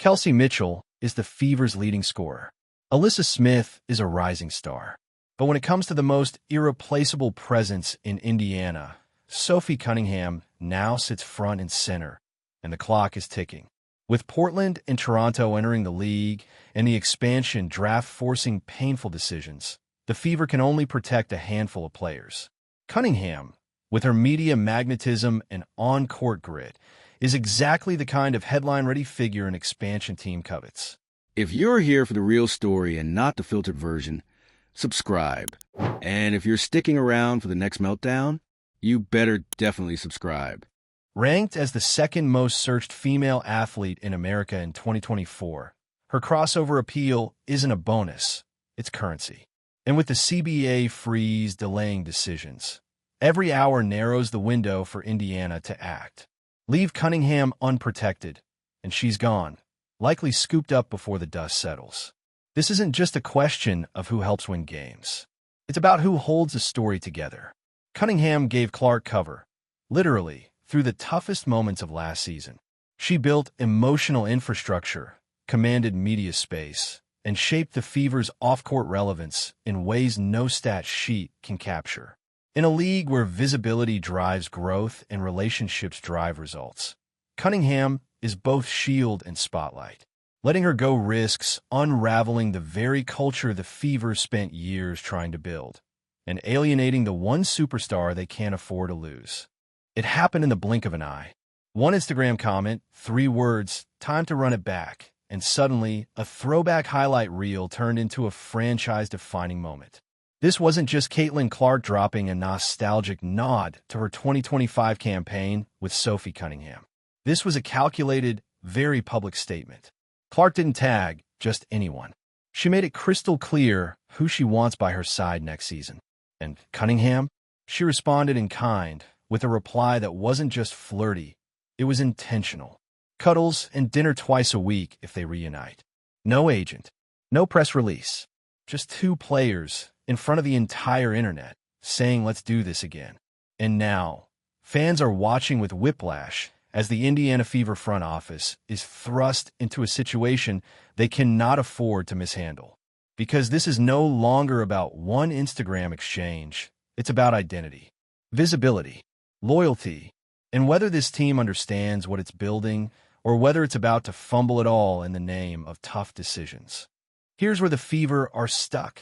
Kelsey Mitchell is the Fever's leading scorer. Alyssa Smith is a rising star. But when it comes to the most irreplaceable presence in Indiana, Sophie Cunningham now sits front and center, and the clock is ticking. With Portland and Toronto entering the league and the expansion draft forcing painful decisions, the Fever can only protect a handful of players. Cunningham, with her media magnetism and on-court grit, is exactly the kind of headline-ready figure an expansion team covets. If you're here for the real story and not the filtered version, subscribe. And if you're sticking around for the next meltdown, you better definitely subscribe. Ranked as the second most searched female athlete in America in 2024, her crossover appeal isn't a bonus, it's currency. And with the CBA freeze delaying decisions, every hour narrows the window for Indiana to act. Leave Cunningham unprotected, and she's gone, likely scooped up before the dust settles. This isn't just a question of who helps win games. It's about who holds a story together. Cunningham gave Clark cover, literally, through the toughest moments of last season. She built emotional infrastructure, commanded media space, and shaped the Fever's off-court relevance in ways no stat sheet can capture. In a league where visibility drives growth and relationships drive results, Cunningham is both shield and spotlight. Letting her go risks unraveling the very culture the Fever spent years trying to build, and alienating the one superstar they can't afford to lose. It happened in the blink of an eye. One Instagram comment, 3 words, time to run it back, and suddenly, a throwback highlight reel turned into a franchise-defining moment. This wasn't just Caitlin Clark dropping a nostalgic nod to her 2025 campaign with Sophie Cunningham. This was a calculated, very public statement. Clark didn't tag just anyone. She made it crystal clear who she wants by her side next season. And Cunningham? She responded in kind, with a reply that wasn't just flirty, it was intentional. Cuddles and dinner twice a week if they reunite. No agent, no press release, just 2 players in front of the entire internet saying let's do this again. And now, fans are watching with whiplash as the Indiana Fever front office is thrust into a situation they cannot afford to mishandle. Because this is no longer about one Instagram exchange, it's about identity, visibility, loyalty, and whether this team understands what it's building or whether it's about to fumble it all in the name of tough decisions. Here's where the Fever are stuck.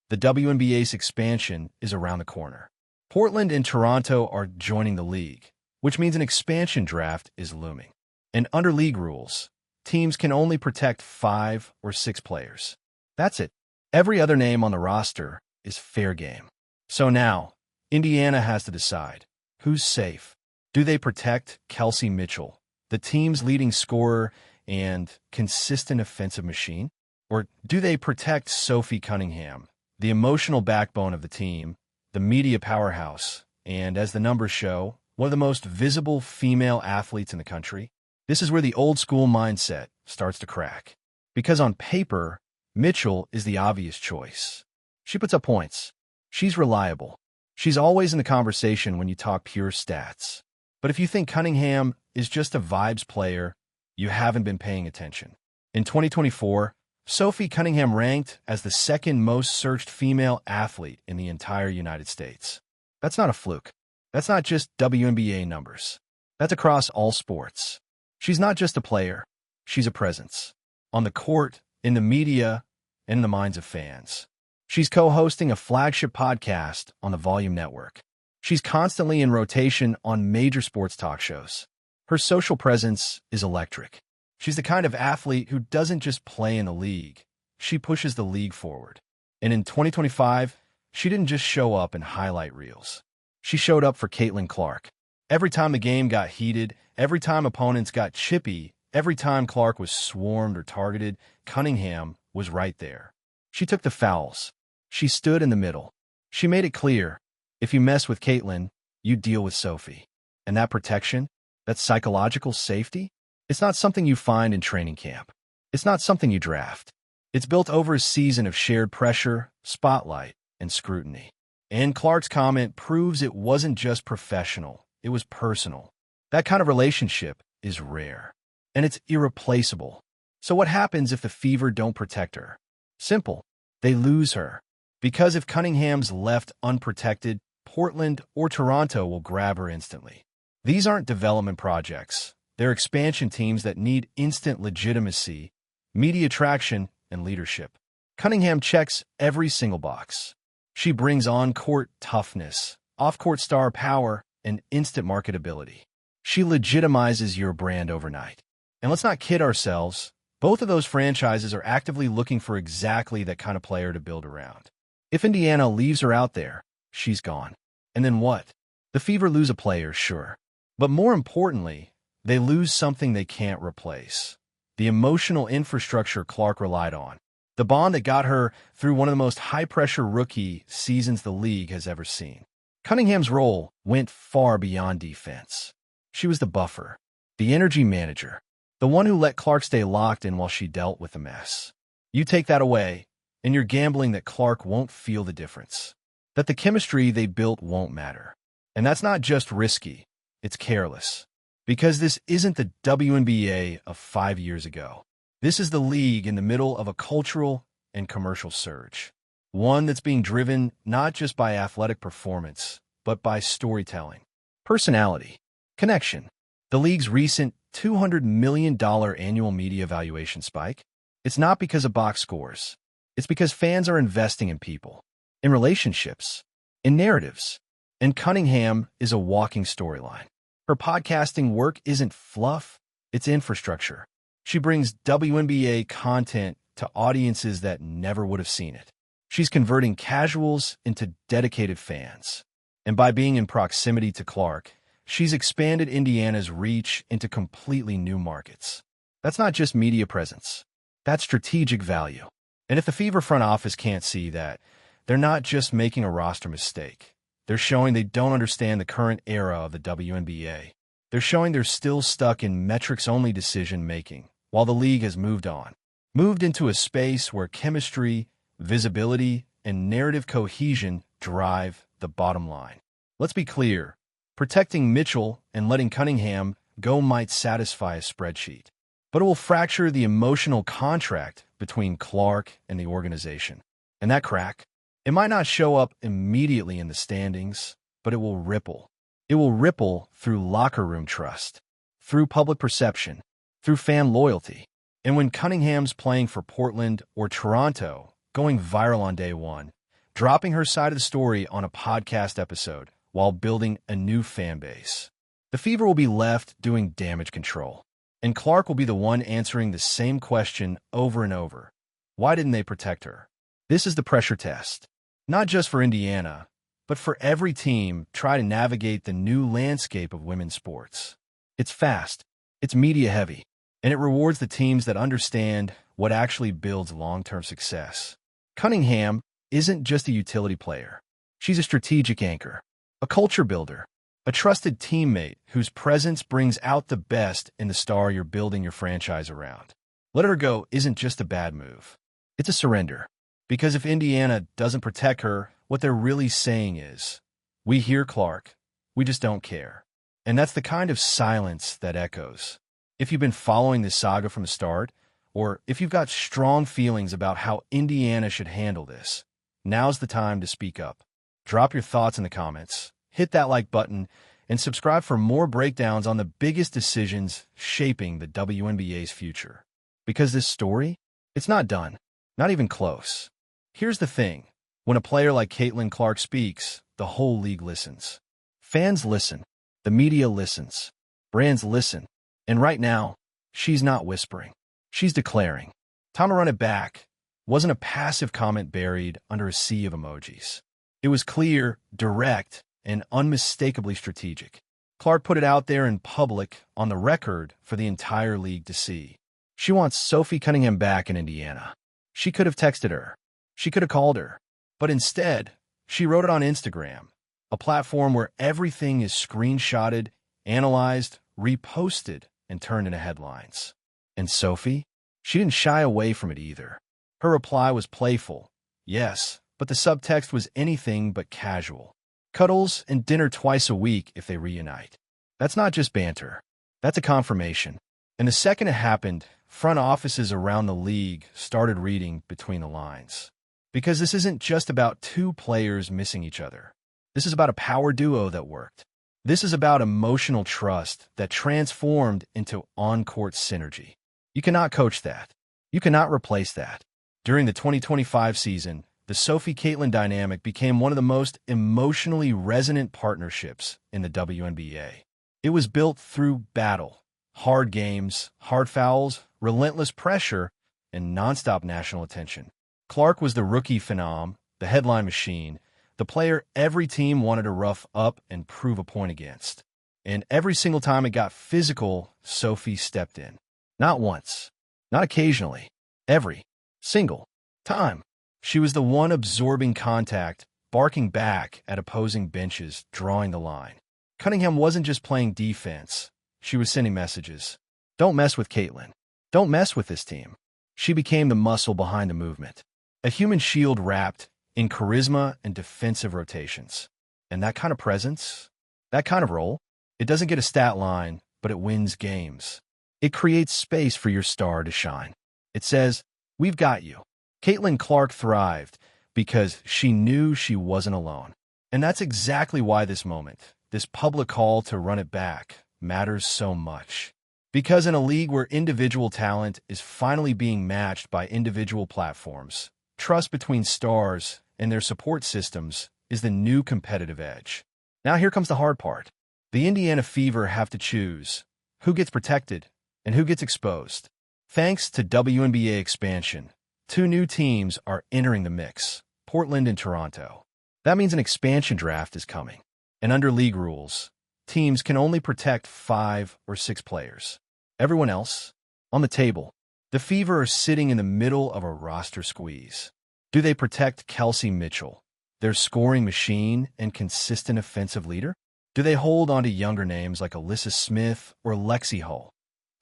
The WNBA's expansion is around the corner. Portland and Toronto are joining the league, which means an expansion draft is looming. And under league rules, teams can only protect 5 or 6 players. That's it. Every other name on the roster is fair game. So now, Indiana has to decide, who's safe? Do they protect Kelsey Mitchell, the team's leading scorer and consistent offensive machine? Or do they protect Sophie Cunningham, the emotional backbone of the team, the media powerhouse, and, as the numbers show, one of the most visible female athletes in the country? This is where the old-school mindset starts to crack. Because on paper, Mitchell is the obvious choice. She puts up points. She's reliable. She's always in the conversation when you talk pure stats. But if you think Cunningham is just a vibes player, you haven't been paying attention. In 2024, Sophie Cunningham ranked as the second most searched female athlete in the entire United States. That's not a fluke. That's not just WNBA numbers. That's across all sports. She's not just a player. She's a presence. On the court, in the media, and in the minds of fans. She's co-hosting a flagship podcast on the Volume Network. She's constantly in rotation on major sports talk shows. Her social presence is electric. She's the kind of athlete who doesn't just play in the league. She pushes the league forward. And in 2025, she didn't just show up in highlight reels. She showed up for Caitlin Clark. Every time the game got heated, every time opponents got chippy, every time Clark was swarmed or targeted, Cunningham was right there. She took the fouls. She stood in the middle. She made it clear, if you mess with Caitlin, you deal with Sophie. And that protection, that psychological safety, it's not something you find in training camp. It's not something you draft. It's built over a season of shared pressure, spotlight, and scrutiny. And Clark's comment proves it wasn't just professional, it was personal. That kind of relationship is rare. And it's irreplaceable. So what happens if the Fever don't protect her? Simple. They lose her. Because if Cunningham's left unprotected, Portland or Toronto will grab her instantly. These aren't development projects. They're expansion teams that need instant legitimacy, media traction, and leadership. Cunningham checks every single box. She brings on-court toughness, off-court star power, and instant marketability. She legitimizes your brand overnight. And let's not kid ourselves, both of those franchises are actively looking for exactly that kind of player to build around. If Indiana leaves her out there, she's gone. And then what? The Fever lose a player, sure. But more importantly, they lose something they can't replace. The emotional infrastructure Clark relied on. The bond that got her through one of the most high-pressure rookie seasons the league has ever seen. Cunningham's role went far beyond defense. She was the buffer, the energy manager, the one who let Clark stay locked in while she dealt with the mess. You take that away, and you're gambling that Clark won't feel the difference, that the chemistry they built won't matter. And that's not just risky, it's careless. Because this isn't the WNBA of 5 years ago. This is the league in the middle of a cultural and commercial surge. One that's being driven not just by athletic performance, but by storytelling, personality, connection. The league's recent $200 million annual media valuation spike, it's not because of box scores. It's because fans are investing in people, in relationships, in narratives. And Cunningham is a walking storyline. Her podcasting work isn't fluff, it's infrastructure. She brings WNBA content to audiences that never would have seen it. She's converting casuals into dedicated fans. And by being in proximity to Clark, she's expanded Indiana's reach into completely new markets. That's not just media presence. That's strategic value. And if the Fever front office can't see that, they're not just making a roster mistake. They're showing they don't understand the current era of the WNBA. They're showing they're still stuck in metrics-only decision-making, while the league has moved on. Moved into a space where chemistry, visibility, and narrative cohesion drive the bottom line. Let's be clear. Protecting Mitchell and letting Cunningham go might satisfy a spreadsheet, but it will fracture the emotional contract between Clark and the organization. And that crack, it might not show up immediately in the standings, but it will ripple. It will ripple through locker room trust, through public perception, through fan loyalty. And when Cunningham's playing for Portland or Toronto, going viral on day one, dropping her side of the story on a podcast episode while building a new fan base, the Fever will be left doing damage control. And Clark will be the one answering the same question over and over. Why didn't they protect her? This is the pressure test. Not just for Indiana, but for every team trying to navigate the new landscape of women's sports. It's fast, it's media-heavy, and it rewards the teams that understand what actually builds long-term success. Cunningham isn't just a utility player. She's a strategic anchor, a culture builder, a trusted teammate whose presence brings out the best in the star you're building your franchise around. Let her go isn't just a bad move. It's a surrender. Because if Indiana doesn't protect her, what they're really saying is, we hear Clark, we just don't care. And that's the kind of silence that echoes. If you've been following this saga from the start, or if you've got strong feelings about how Indiana should handle this, now's the time to speak up. Drop your thoughts in the comments, hit that like button, and subscribe for more breakdowns on the biggest decisions shaping the WNBA's future. Because this story, it's not done, not even close. Here's the thing. When a player like Caitlin Clark speaks, the whole league listens. Fans listen. The media listens. Brands listen. And right now, she's not whispering. She's declaring. Time to run it back. Wasn't a passive comment buried under a sea of emojis. It was clear, direct, and unmistakably strategic. Clark put it out there in public, on the record, for the entire league to see. She wants Sophie Cunningham back in Indiana. She could have texted her. She could have called her. But instead, she wrote it on Instagram, a platform where everything is screenshotted, analyzed, reposted, and turned into headlines. And Sophie? She didn't shy away from it either. Her reply was playful, yes, but the subtext was anything but casual. Cuddles and dinner twice a week if they reunite. That's not just banter. That's a confirmation. And the second it happened, front offices around the league started reading between the lines. Because this isn't just about two players missing each other. This is about a power duo that worked. This is about emotional trust that transformed into on-court synergy. You cannot coach that. You cannot replace that. During the 2025 season, the Sophie Caitlin dynamic became one of the most emotionally resonant partnerships in the WNBA. It was built through battle, hard games, hard fouls, relentless pressure, and nonstop national attention. Clark was the rookie phenom, the headline machine, the player every team wanted to rough up and prove a point against. And every single time it got physical, Sophie stepped in. Not once, not occasionally, every single time. She was the one absorbing contact, barking back at opposing benches, drawing the line. Cunningham wasn't just playing defense. She was sending messages. Don't mess with Caitlin. Don't mess with this team. She became the muscle behind the movement. A human shield wrapped in charisma and defensive rotations. And that kind of presence, that kind of role, it doesn't get a stat line, but it wins games. It creates space for your star to shine. It says, we've got you. Caitlin Clark thrived because she knew she wasn't alone. And that's exactly why this moment, this public call to run it back, matters so much. Because in a league where individual talent is finally being matched by individual platforms, trust between stars and their support systems is the new competitive edge. Now here comes the hard part. The Indiana Fever have to choose who gets protected and who gets exposed. Thanks to WNBA expansion, two new teams are entering the mix, Portland and Toronto. That means an expansion draft is coming. And under league rules, teams can only protect 5 or 6 players. Everyone else, on the table. The Fever are sitting in the middle of a roster squeeze. Do they protect Kelsey Mitchell, their scoring machine and consistent offensive leader? Do they hold on to younger names like Alyssa Smith or Lexi Hull,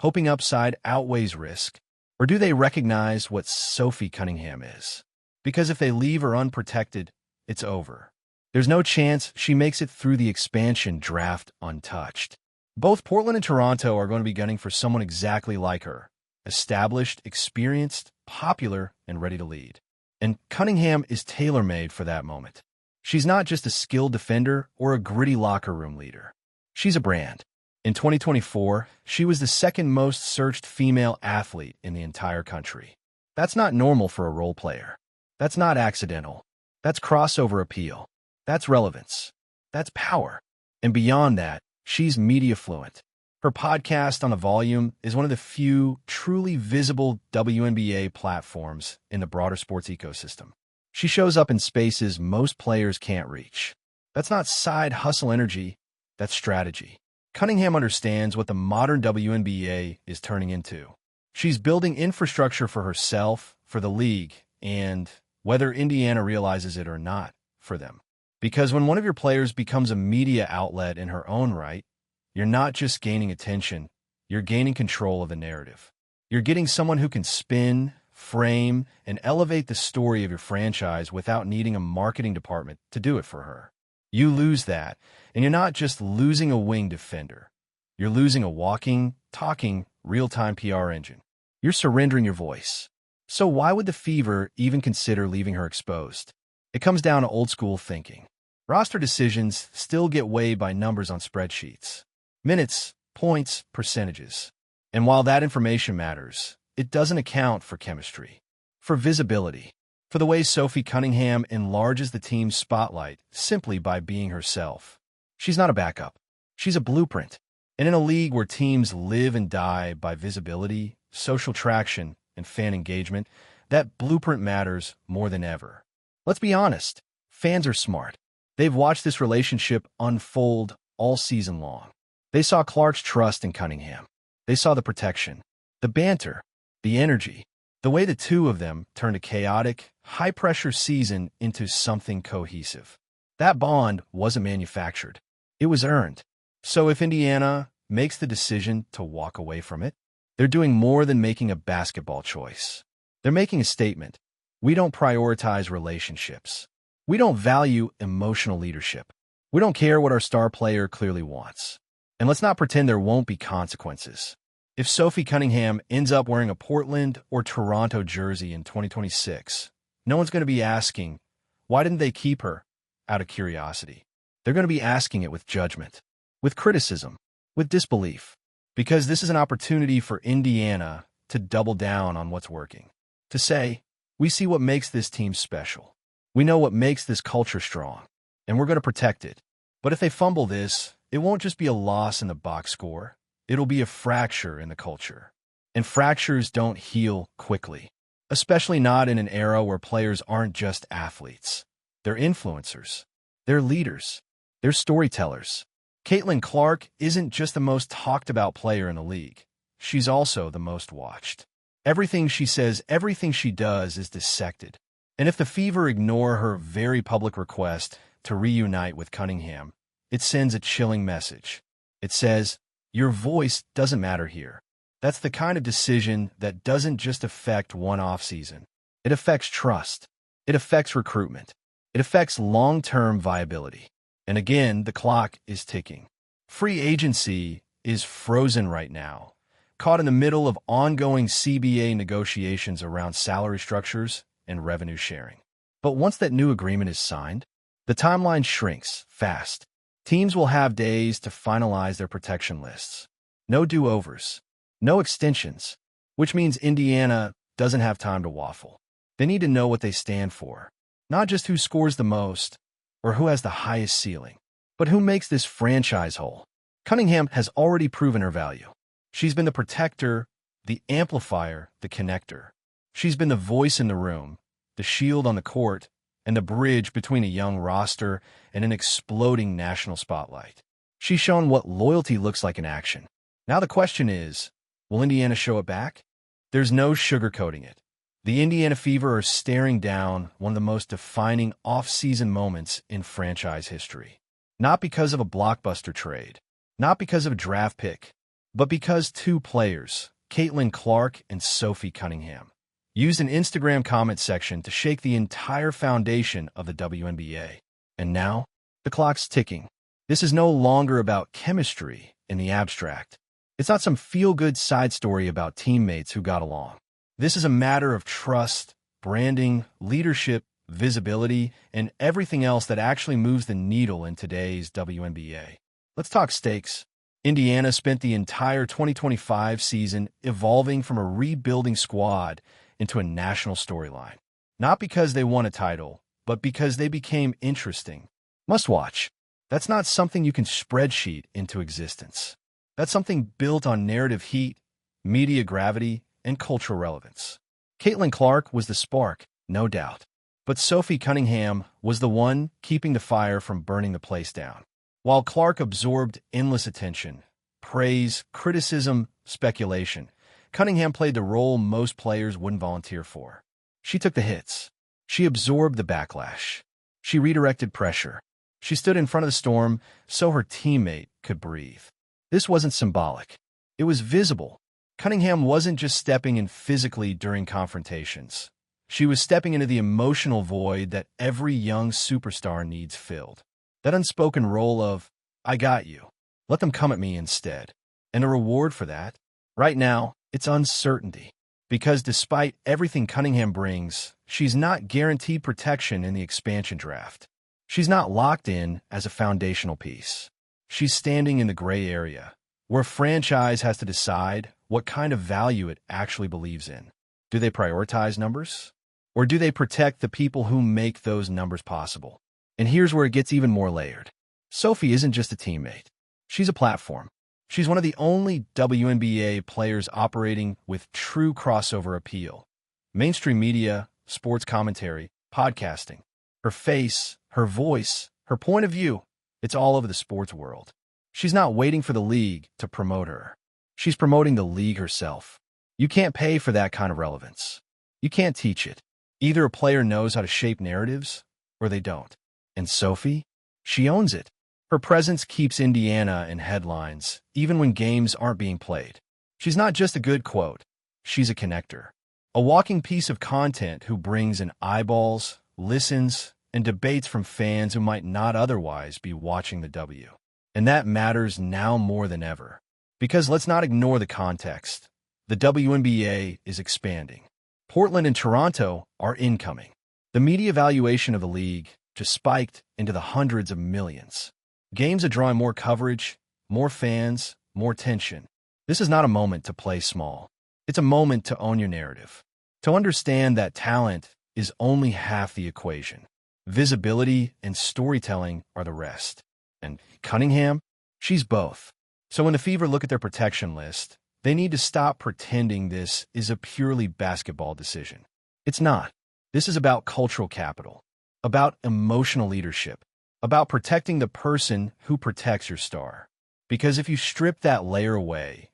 hoping upside outweighs risk? Or do they recognize what Sophie Cunningham is? Because if they leave her unprotected, it's over. There's no chance she makes it through the expansion draft untouched. Both Portland and Toronto are going to be gunning for someone exactly like her. Established, experienced, popular, and ready to lead. And Cunningham is tailor-made for that moment. She's not just a skilled defender or a gritty locker room leader. She's a brand. In 2024, she was the second most searched female athlete in the entire country. That's not normal for a role player. That's not accidental. That's crossover appeal. That's relevance. That's power. And beyond that, she's media fluent. Her podcast on The Volume is one of the few truly visible WNBA platforms in the broader sports ecosystem. She shows up in spaces most players can't reach. That's not side hustle energy, that's strategy. Cunningham understands what the modern WNBA is turning into. She's building infrastructure for herself, for the league, and, whether Indiana realizes it or not, for them. Because when one of your players becomes a media outlet in her own right, you're not just gaining attention, you're gaining control of the narrative. You're getting someone who can spin, frame, and elevate the story of your franchise without needing a marketing department to do it for her. You lose that, and you're not just losing a wing defender. You're losing a walking, talking, real-time PR engine. You're surrendering your voice. So why would the Fever even consider leaving her exposed? It comes down to old-school thinking. Roster decisions still get weighed by numbers on spreadsheets. Minutes, points, percentages. And while that information matters, it doesn't account for chemistry, for visibility, for the way Sophie Cunningham enlarges the team's spotlight simply by being herself. She's not a backup. She's a blueprint. And in a league where teams live and die by visibility, social traction, and fan engagement, that blueprint matters more than ever. Let's be honest. Fans are smart. They've watched this relationship unfold all season long. They saw Clark's trust in Cunningham. They saw the protection, the banter, the energy, the way the two of them turned a chaotic, high-pressure season into something cohesive. That bond wasn't manufactured. It was earned. So if Indiana makes the decision to walk away from it, they're doing more than making a basketball choice. They're making a statement. We don't prioritize relationships. We don't value emotional leadership. We don't care what our star player clearly wants. And let's not pretend there won't be consequences. If Sophie Cunningham ends up wearing a Portland or Toronto jersey in 2026, no one's going to be asking, why didn't they keep her? Out of curiosity. They're going to be asking it with judgment, with criticism, with disbelief, because this is an opportunity for Indiana to double down on what's working, to say, we see what makes this team special. We know what makes this culture strong, and we're going to protect it. But if they fumble this, it won't just be a loss in the box score. It'll be a fracture in the culture. And fractures don't heal quickly, especially not in an era where players aren't just athletes. They're influencers. They're leaders. They're storytellers. Caitlin Clark isn't just the most talked about player in the league. She's also the most watched. Everything she says, everything she does is dissected. And if the Fever ignore her very public request to reunite with Cunningham, it sends a chilling message. It says, your voice doesn't matter here. That's the kind of decision that doesn't just affect one offseason. It affects trust. It affects recruitment. It affects long-term viability. And again, the clock is ticking. Free agency is frozen right now, caught in the middle of ongoing CBA negotiations around salary structures and revenue sharing. But once that new agreement is signed, the timeline shrinks fast. Teams will have days to finalize their protection lists. No do-overs, no extensions, which means Indiana doesn't have time to waffle. They need to know what they stand for, not just who scores the most or who has the highest ceiling, but who makes this franchise whole. Cunningham has already proven her value. She's been the protector, the amplifier, the connector. She's been the voice in the room, the shield on the court, and the bridge between a young roster and an exploding national spotlight. She's shown what loyalty looks like in action. Now the question is, will Indiana show it back? There's no sugarcoating it. The Indiana Fever are staring down one of the most defining off-season moments in franchise history. Not because of a blockbuster trade, not because of a draft pick, but because two players, Caitlin Clark and Sophie Cunningham, used an Instagram comment section to shake the entire foundation of the WNBA. And now, the clock's ticking. This is no longer about chemistry in the abstract. It's not some feel-good side story about teammates who got along. This is a matter of trust, branding, leadership, visibility, and everything else that actually moves the needle in today's WNBA. Let's talk stakes. Indiana spent the entire 2025 season evolving from a rebuilding squad into a national storyline. Not because they won a title, but because they became interesting. Must watch. That's not something you can spreadsheet into existence. That's something built on narrative heat, media gravity, and cultural relevance. Caitlin Clark was the spark, no doubt. But Sophie Cunningham was the one keeping the fire from burning the place down. While Clark absorbed endless attention, praise, criticism, speculation, Cunningham played the role most players wouldn't volunteer for. She took the hits. She absorbed the backlash. She redirected pressure. She stood in front of the storm so her teammate could breathe. This wasn't symbolic. It was visible. Cunningham wasn't just stepping in physically during confrontations. She was stepping into the emotional void that every young superstar needs filled. That unspoken role of, I got you. Let them come at me instead. And a reward for that? Right now, it's uncertainty. Because despite everything Cunningham brings, she's not guaranteed protection in the expansion draft. She's not locked in as a foundational piece. She's standing in the gray area, where a franchise has to decide what kind of value it actually believes in. Do they prioritize numbers? Or do they protect the people who make those numbers possible? And here's where it gets even more layered. Sophie isn't just a teammate. She's a platform. She's one of the only WNBA players operating with true crossover appeal. Mainstream media, sports commentary, podcasting. Her face, her voice, her point of view, it's all over the sports world. She's not waiting for the league to promote her. She's promoting the league herself. You can't pay for that kind of relevance. You can't teach it. Either a player knows how to shape narratives, or they don't. And Sophie? She owns it. Her presence keeps Indiana in headlines, even when games aren't being played. She's not just a good quote. She's a connector. A walking piece of content who brings in eyeballs, listens, and debates from fans who might not otherwise be watching the W. And that matters now more than ever. Because let's not ignore the context. The WNBA is expanding. Portland and Toronto are incoming. The media valuation of the league just spiked into the hundreds of millions. Games are drawing more coverage, more fans, more tension. This is not a moment to play small. It's a moment to own your narrative. To understand that talent is only half the equation. Visibility and storytelling are the rest. And Cunningham, she's both. So when the Fever look at their protection list, they need to stop pretending this is a purely basketball decision. It's not. This is about cultural capital, about emotional leadership, about protecting the person who protects your star. Because if you strip that layer away,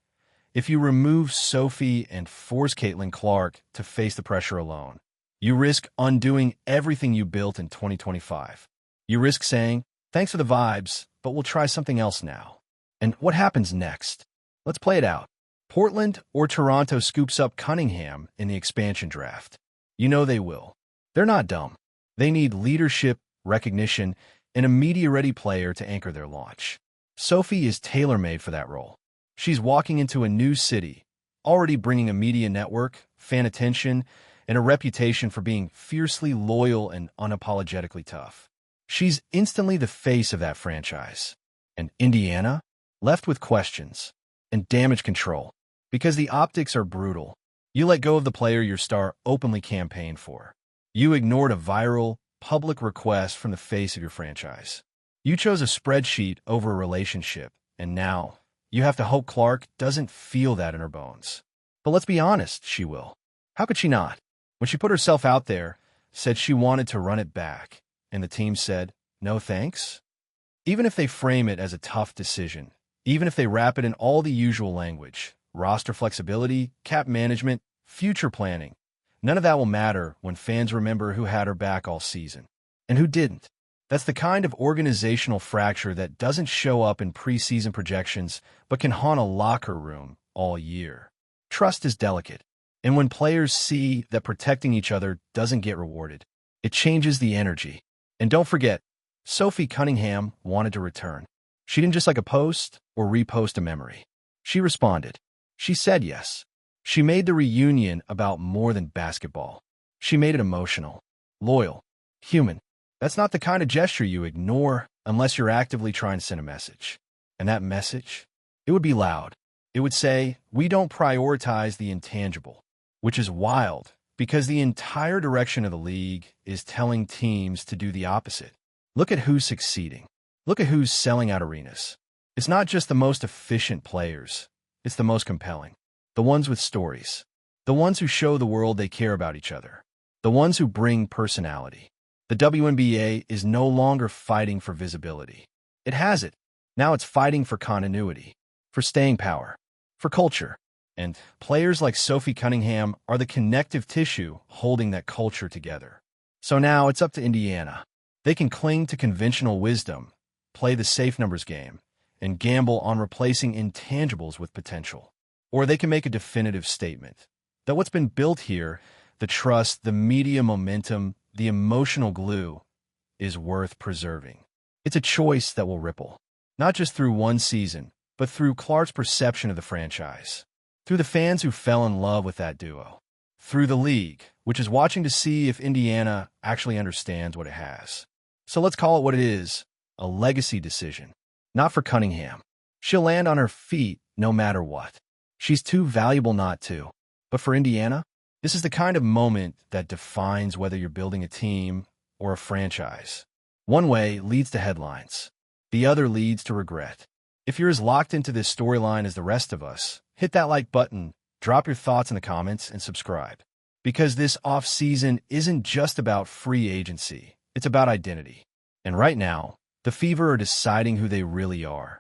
if you remove Sophie and force Caitlin Clark to face the pressure alone, you risk undoing everything you built in 2025. You risk saying, thanks for the vibes, but we'll try something else now. And what happens next? Let's play it out. Portland or Toronto scoops up Cunningham in the expansion draft. You know they will. They're not dumb. They need leadership, recognition, and a media-ready player to anchor their launch. Sophie is tailor-made for that role. She's walking into a new city, already bringing a media network, fan attention, and a reputation for being fiercely loyal and unapologetically tough. She's instantly the face of that franchise. And Indiana, left with questions and damage control. Because the optics are brutal. You let go of the player your star openly campaigned for. You ignored a viral, public request from the face of your franchise. You chose a spreadsheet over a relationship, and now you have to hope Clark doesn't feel that in her bones. But let's be honest, she will. How could she not? When she put herself out there, said she wanted to run it back, and the team said, no thanks? Even if they frame it as a tough decision, even if they wrap it in all the usual language, roster flexibility, cap management, future planning, none of that will matter when fans remember who had her back all season and who didn't. That's the kind of organizational fracture that doesn't show up in preseason projections but can haunt a locker room all year. Trust is delicate, and when players see that protecting each other doesn't get rewarded, it changes the energy. And don't forget, Sophie Cunningham wanted to return. She didn't just like a post or repost a memory. She responded. She said yes. She made the reunion about more than basketball. She made it emotional, loyal, human. That's not the kind of gesture you ignore unless you're actively trying to send a message. And that message? It would be loud. It would say, we don't prioritize the intangible, which is wild because the entire direction of the league is telling teams to do the opposite. Look at who's succeeding. Look at who's selling out arenas. It's not just the most efficient players. It's the most compelling. The ones with stories. The ones who show the world they care about each other. The ones who bring personality. The WNBA is no longer fighting for visibility. It has it. Now it's fighting for continuity, for staying power, for culture. And players like Sophie Cunningham are the connective tissue holding that culture together. So now it's up to Indiana. They can cling to conventional wisdom, play the safe numbers game, and gamble on replacing intangibles with potential. Or they can make a definitive statement that what's been built here, the trust, the media momentum, the emotional glue, is worth preserving. It's a choice that will ripple, not just through one season, but through Clark's perception of the franchise, through the fans who fell in love with that duo, through the league, which is watching to see if Indiana actually understands what it has. So let's call it what it is, a legacy decision. Not for Cunningham. She'll land on her feet no matter what. She's too valuable not to. But for Indiana, this is the kind of moment that defines whether you're building a team or a franchise. One way leads to headlines. The other leads to regret. If you're as locked into this storyline as the rest of us, hit that like button, drop your thoughts in the comments, and subscribe. Because this off-season isn't just about free agency. It's about identity. And right now, the Fever are deciding who they really are.